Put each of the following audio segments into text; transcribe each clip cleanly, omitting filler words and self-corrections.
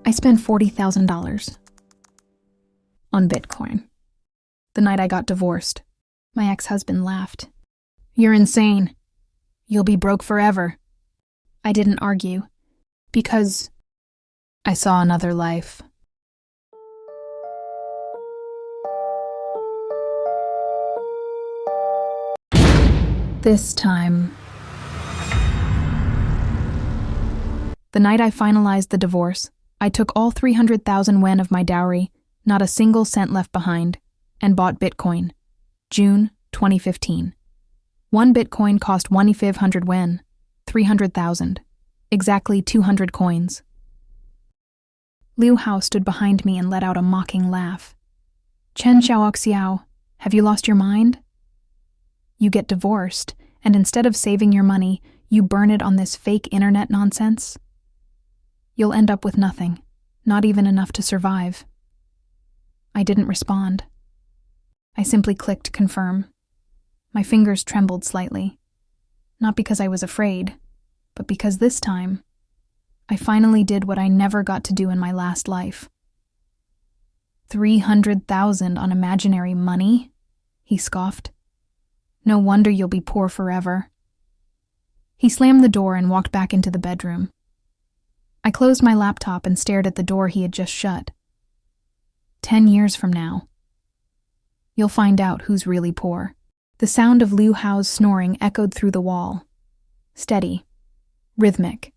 I spent $40,000 on Bitcoin. The night I got divorced, my ex-husband laughed. "You're insane. You'll be broke forever." I didn't argue, because I saw another life. This time, the night I finalized the divorce, I took all 300,000 yuan of my dowry, not a single cent left behind, and bought Bitcoin. June 2015. One Bitcoin cost 1,500 yuan, 300,000, exactly 200 coins. Liu Hao stood behind me and let out a mocking laugh. "Chen Xiaoxiao, have you lost your mind? You get divorced, and instead of saving your money, you burn it on this fake internet nonsense? You'll end up with nothing, not even enough to survive." I didn't respond. I simply clicked confirm. My fingers trembled slightly, not because I was afraid, but because this time, I finally did what I never got to do in my last life. 300,000 on imaginary money? He scoffed. "No wonder you'll be poor forever." He slammed the door and walked back into the bedroom. I closed my laptop and stared at the door he had just shut. 10 years from now, you'll find out who's really poor. The sound of Liu Hao's snoring echoed through the wall. Steady, rhythmic,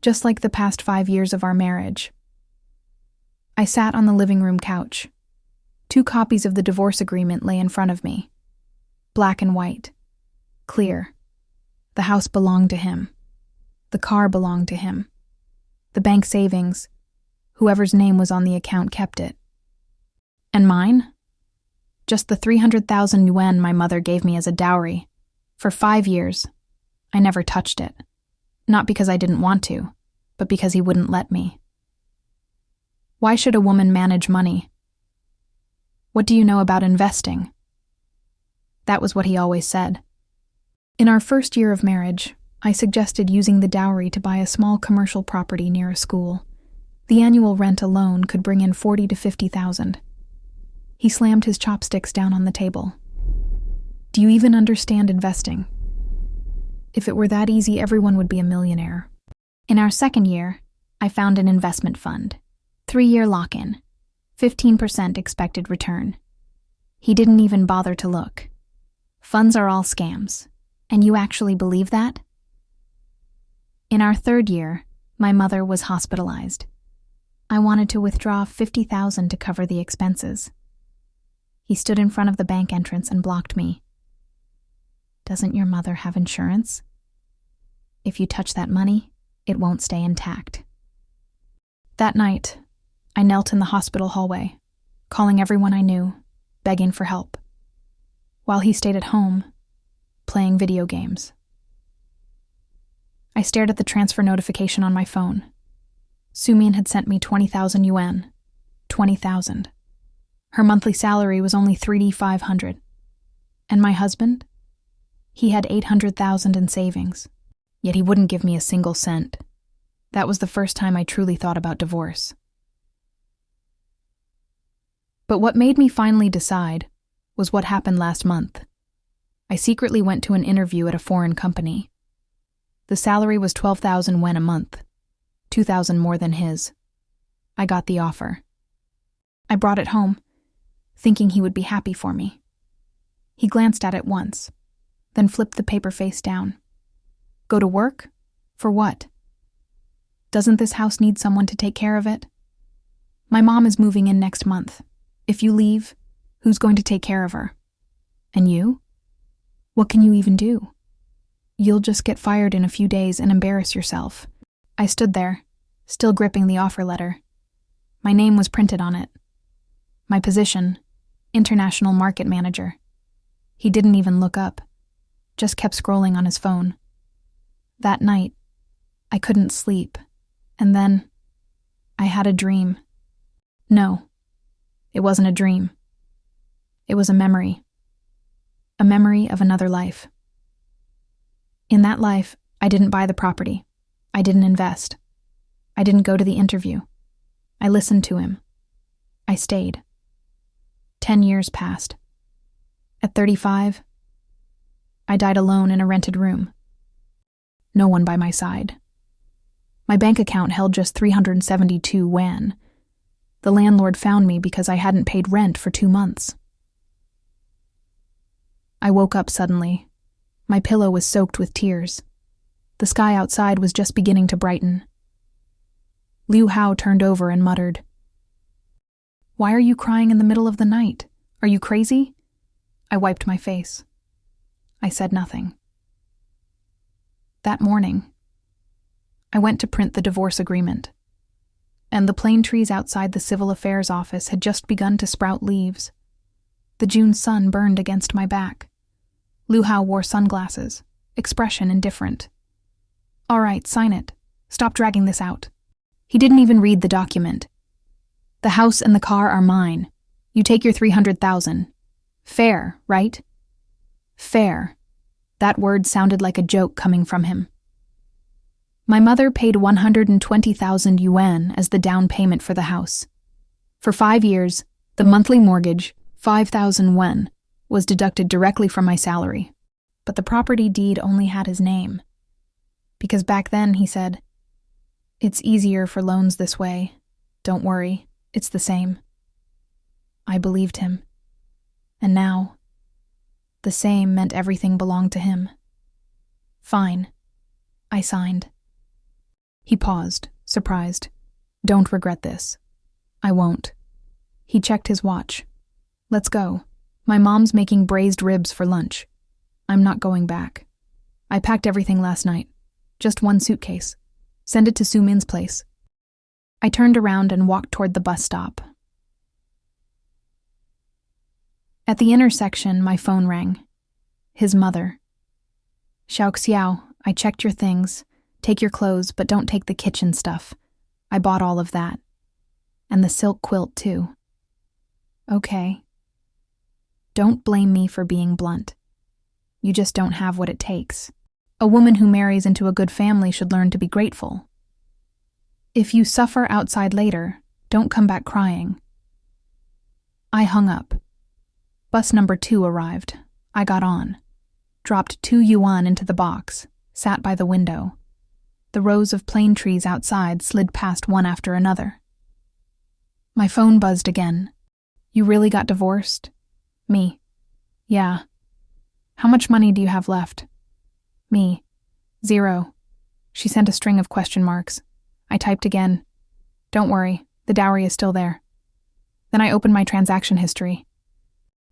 just like the past 5 years of our marriage. I sat on the living room couch. 2 copies of the divorce agreement lay in front of me. Black and white. Clear. The house belonged to him. The car belonged to him. The bank savings, whoever's name was on the account kept it. And mine? Just the 300,000 yuan my mother gave me as a dowry. For 5 years, I never touched it. Not because I didn't want to, but because he wouldn't let me. Why should a woman manage money? What do you know about investing? That was what he always said. In our first year of marriage, I suggested using the dowry to buy a small commercial property near a school. The annual rent alone could bring in 40 to 50,000. He slammed his chopsticks down on the table. "Do you even understand investing? If it were that easy, everyone would be a millionaire." In our second year, I found an investment fund. 3-year lock-in, 15% expected return. He didn't even bother to look. Funds are all scams. And you actually believe that? In our third year, my mother was hospitalized. I wanted to withdraw 50,000 to cover the expenses. He stood in front of the bank entrance and blocked me. "Doesn't your mother have insurance? If you touch that money, it won't stay intact." That night, I knelt in the hospital hallway, calling everyone I knew, begging for help, while he stayed at home, playing video games. I stared at the transfer notification on my phone. Sumian had sent me 20,000 yuan. 20,000. Her monthly salary was only 3,500. And my husband? He had 800,000 in savings. Yet he wouldn't give me a single cent. That was the first time I truly thought about divorce. But what made me finally decide was what happened last month. I secretly went to an interview at a foreign company. The salary was 12,000 yuan a month, 2,000 more than his. I got the offer. I brought it home, thinking he would be happy for me. He glanced at it once, then flipped the paper face down. "Go to work? For what? Doesn't this house need someone to take care of it? My mom is moving in next month. If you leave, who's going to take care of her? And you? What can you even do? You'll just get fired in a few days and embarrass yourself." I stood there, still gripping the offer letter. My name was printed on it. My position, International Market Manager. He didn't even look up, just kept scrolling on his phone. That night, I couldn't sleep, and then I had a dream. No, it wasn't a dream. It was a memory of another life. In that life, I didn't buy the property. I didn't invest. I didn't go to the interview. I listened to him. I stayed. 10 years passed. At 35, I died alone in a rented room. No one by my side. My bank account held just 372 yuan. The landlord found me because I hadn't paid rent for 2 months. I woke up suddenly. My pillow was soaked with tears. The sky outside was just beginning to brighten. Liu Hao turned over and muttered, "Why are you crying in the middle of the night? Are you crazy?" I wiped my face. I said nothing. That morning, I went to print the divorce agreement, and the plane trees outside the Civil Affairs office had just begun to sprout leaves. The June sun burned against my back. Liu Hao wore sunglasses, expression indifferent. "All right, sign it. Stop dragging this out." He didn't even read the document. "The house and the car are mine. You take your 300,000. Fair, right?" Fair. That word sounded like a joke coming from him. My mother paid 120,000 yuan as the down payment for the house. For 5 years, the monthly mortgage, 5,000 yuan, was deducted directly from my salary. But the property deed only had his name. Because back then, he said, "It's easier for loans this way. Don't worry, it's the same." I believed him. And now, the same meant everything belonged to him. Fine. I signed. He paused, surprised. "Don't regret this." "I won't." He checked his watch. "Let's go. My mom's making braised ribs for lunch." "I'm not going back. I packed everything last night. Just one suitcase. Send it to Su Min's place." I turned around and walked toward the bus stop. At the intersection, my phone rang. His mother. "Xiao Xiao, I checked your things. Take your clothes, but don't take the kitchen stuff. I bought all of that. And the silk quilt, too." "Okay." Don't blame me for being blunt. You just don't have what it takes. A woman who marries into a good family should learn to be grateful. If you suffer outside later, don't come back crying. I hung up. Bus number 2 arrived. I got on. Dropped 2 yuan into the box, sat by the window. The rows of plane trees outside slid past one after another. My phone buzzed again. "You really got divorced?" Me. "Yeah." "How much money do you have left?" Me. "0. She sent a string of question marks. I typed again. "Don't worry, the dowry is still there." Then I opened my transaction history.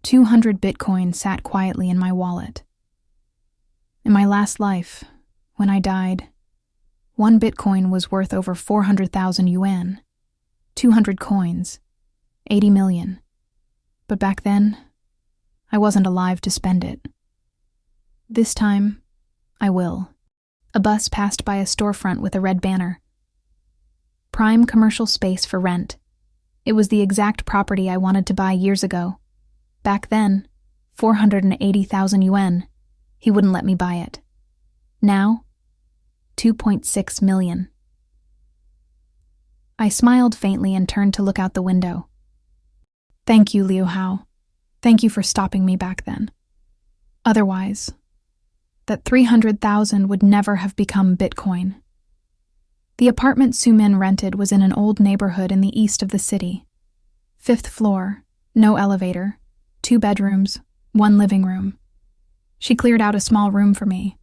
200 Bitcoin sat quietly in my wallet. In my last life, when I died, 1 Bitcoin was worth over 400,000 yuan. 200 coins. 80 million. But back then, I wasn't alive to spend it. This time, I will. A bus passed by a storefront with a red banner. Prime commercial space for rent. It was the exact property I wanted to buy years ago. Back then, 480,000 yuan. He wouldn't let me buy it. Now, 2.6 million. I smiled faintly and turned to look out the window. Thank you, Liu Hao. Thank you for stopping me back then. Otherwise, that 300,000 would never have become Bitcoin. The apartment Su Min rented was in an old neighborhood in the east of the city. 5th floor, no elevator, 2 bedrooms, 1 living room. She cleared out a small room for me,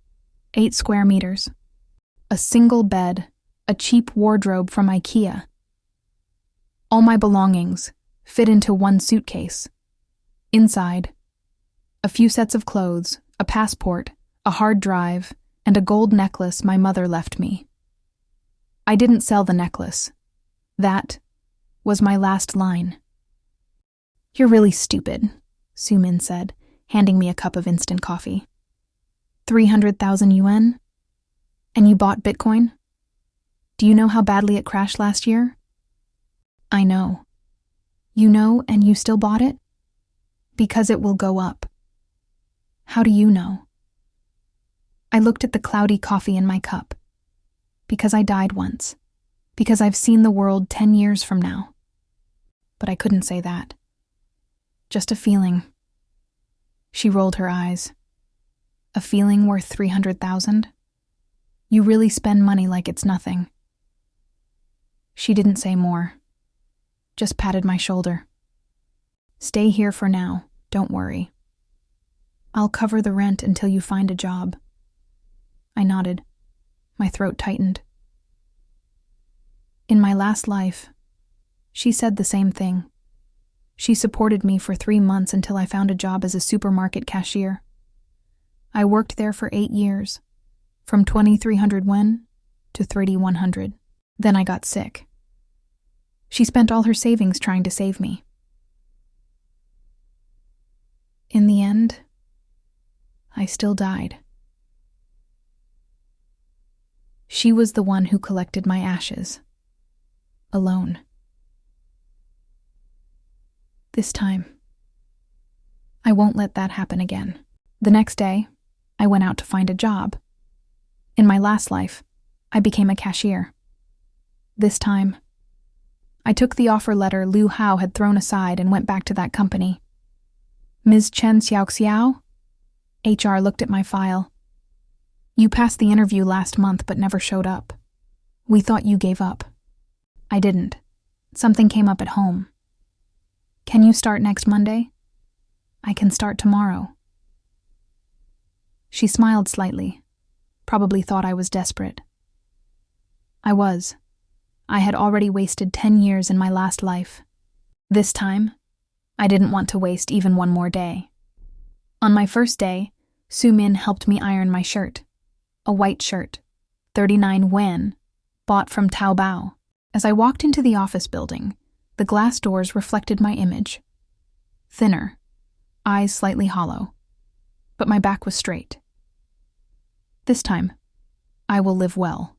8 square meters. A single bed, a cheap wardrobe from IKEA. All my belongings fit into 1 suitcase. Inside, a few sets of clothes, a passport, a hard drive, and a gold necklace my mother left me. I didn't sell the necklace. That was my last line. You're really stupid, Su Min said, handing me a cup of instant coffee. 300,000 yuan? And you bought Bitcoin? Do you know how badly it crashed last year? I know. You know and you still bought it? Because it will go up. How do you know? I looked at the cloudy coffee in my cup. Because I died once. Because I've seen the world 10 years from now. But I couldn't say that. Just a feeling. She rolled her eyes. A feeling worth 300,000? You really spend money like it's nothing. She didn't say more. Just patted my shoulder. Stay here for now, don't worry. I'll cover the rent until you find a job. I nodded. My throat tightened. In my last life, she said the same thing. She supported me for 3 months until I found a job as a supermarket cashier. I worked there for 8 years, from 2,300 won to 3,100. Then I got sick. She spent all her savings trying to save me. In the end, I still died. She was the one who collected my ashes. Alone. This time, I won't let that happen again. The next day, I went out to find a job. In my last life, I became a cashier. This time, I took the offer letter Liu Hao had thrown aside and went back to that company. Ms. Chen Xiaoxiao? HR looked at my file. You passed the interview last month but never showed up. We thought you gave up. I didn't. Something came up at home. Can you start next Monday? I can start tomorrow. She smiled slightly, probably thought I was desperate. I was. I had already wasted 10 years in my last life. This time, I didn't want to waste even one more day. On my first day, Su Min helped me iron my shirt. A white shirt, 39 yuan, bought from Taobao. As I walked into the office building, the glass doors reflected my image. Thinner, eyes slightly hollow, but my back was straight. This time, I will live well.